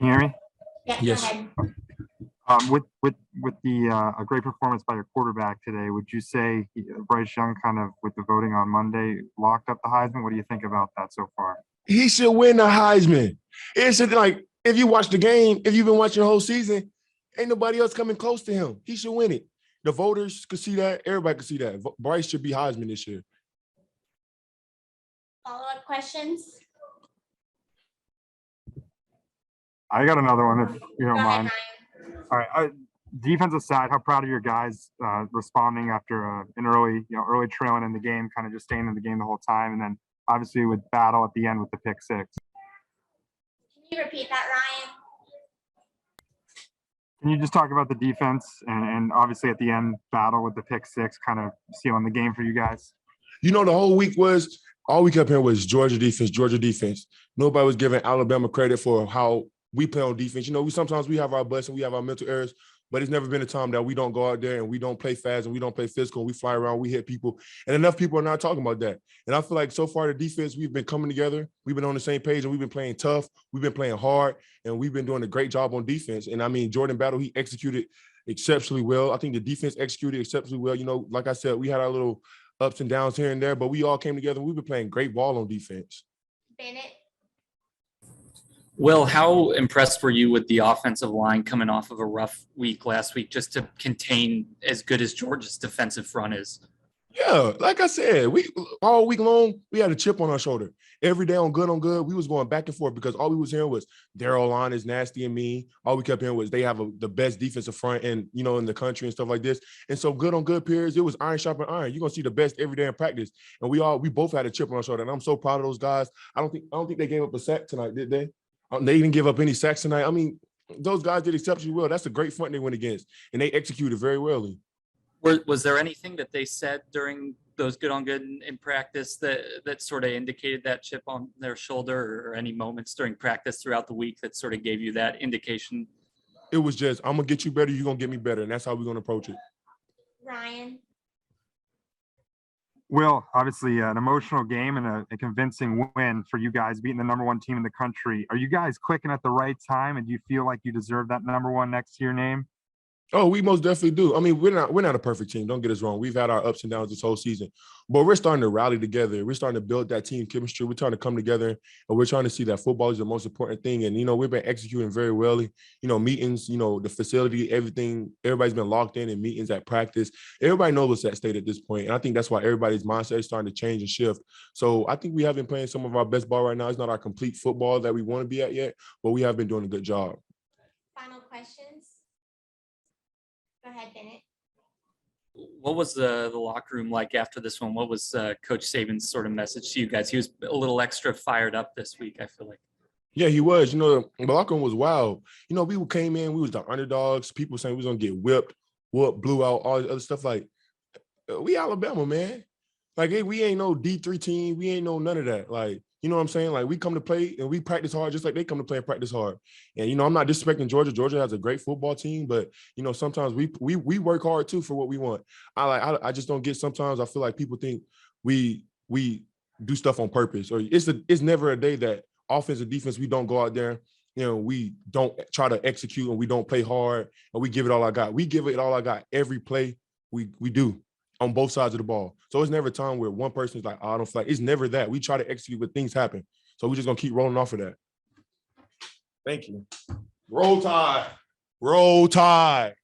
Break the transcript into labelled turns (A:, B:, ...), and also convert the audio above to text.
A: Can you hear me?
B: Yeah,
C: Yes.
B: go ahead.
A: With a great performance by your quarterback today, would you say Bryce Young kind of with the voting on Monday locked up the Heisman? What do you think about that so far?
C: He should win the Heisman. It's like if you watch the game, if you've been watching the whole season, ain't nobody else coming close to him. He should win it. The voters could see that. Everybody could see that. Bryce should be Heisman this year.
B: Follow-up questions?
A: I got another one if you don't
B: Go ahead,
A: mind.
B: Ryan.
A: All right. Defensive side, how proud of your guys responding after an early trailing in the game, kind of just staying in the game the whole time, and then obviously with battle at the end with the pick six.
B: Can you repeat that, Ryan?
A: Can you just talk about the defense and obviously at the end battle with the pick six, kind of sealing the game for you guys?
C: You know, the whole week was all we kept hearing was Georgia defense, Georgia defense. Nobody was giving Alabama credit for how we play on defense. You know, sometimes we have our butts and we have our mental errors, but it's never been a time that we don't go out there and we don't play fast and we don't play physical and we fly around, we hit people. And enough people are not talking about that. And I feel like so far the defense, we've been coming together. We've been on the same page and we've been playing tough. We've been playing hard and we've been doing a great job on defense. And I mean, Jordan Battle, he executed exceptionally well. I think the defense executed exceptionally well. You know, like I said, we had our little ups and downs here and there, but we all came together. We've been playing great ball on defense.
B: Bennett?
D: Will, how impressed were you with the offensive line coming off of a rough week last week just to contain as good as Georgia's defensive front is?
C: Yeah, like I said, we all week long, we had a chip on our shoulder. Every day on good, we was going back and forth because all we was hearing was their O-line is nasty and mean. All we kept hearing was they have the best defensive front in the country and stuff like this. And so good on good periods, it was iron sharping iron. You're gonna see the best every day in practice. And we both had a chip on our shoulder. And I'm so proud of those guys. I don't think they gave up a sack tonight, did they? They didn't give up any sacks tonight. I mean, those guys did exceptionally well. That's a great front they went against, and they executed very well.
D: Was there anything that they said during those good on good in practice that sort of indicated that chip on their shoulder, or any moments during practice throughout the week that sort of gave you that indication?
C: It was just, I'm going to get you better, you're going to get me better, and that's how we're going to approach it.
B: Ryan?
A: Will, obviously an emotional game and a convincing win for you guys, beating the #1 team in the country. Are you guys clicking at the right time, and do you feel like you deserve that #1 next to your name?
C: Oh, we most definitely do. I mean, we're not a perfect team. Don't get us wrong. We've had our ups and downs this whole season, but we're starting to rally together. We're starting to build that team chemistry. We're trying to come together, and we're trying to see that football is the most important thing. And, we've been executing very well. Meetings, the facility, everything, everybody's been locked in meetings at practice. Everybody knows what's at stake at this point. And I think that's why everybody's mindset is starting to change and shift. So I think we have been playing some of our best ball right now. It's not our complete football that we want to be at yet, but we have been doing a good job.
B: Final questions? Go ahead, Bennett.
D: What was the locker room like after this one? What was Coach Saban's sort of message to you guys? He was a little extra fired up this week, I feel like.
C: Yeah, he was. The locker room was wild. We came in, we was the underdogs. People saying we was going to get whipped, blew out, all this other stuff. Like, we Alabama, man. Like, hey, we ain't no D3 team. We ain't no none of that. Like, you know what I'm saying? Like, we come to play and we practice hard just like they come to play and practice hard. And, I'm not disrespecting Georgia. Georgia has a great football team, but, sometimes we work hard too for what we want. I just don't get, sometimes I feel like people think we do stuff on purpose, or it's never a day that offense and defense, we don't go out there, we don't try to execute and we don't play hard and we give it all I got. We give it all I got every play we do on both sides of the ball. So it's never a time where one person is like, oh, I don't feel like. It's never that. We try to execute, but things happen. So we're just going to keep rolling off of that. Thank you. Roll Tide. Roll Tide.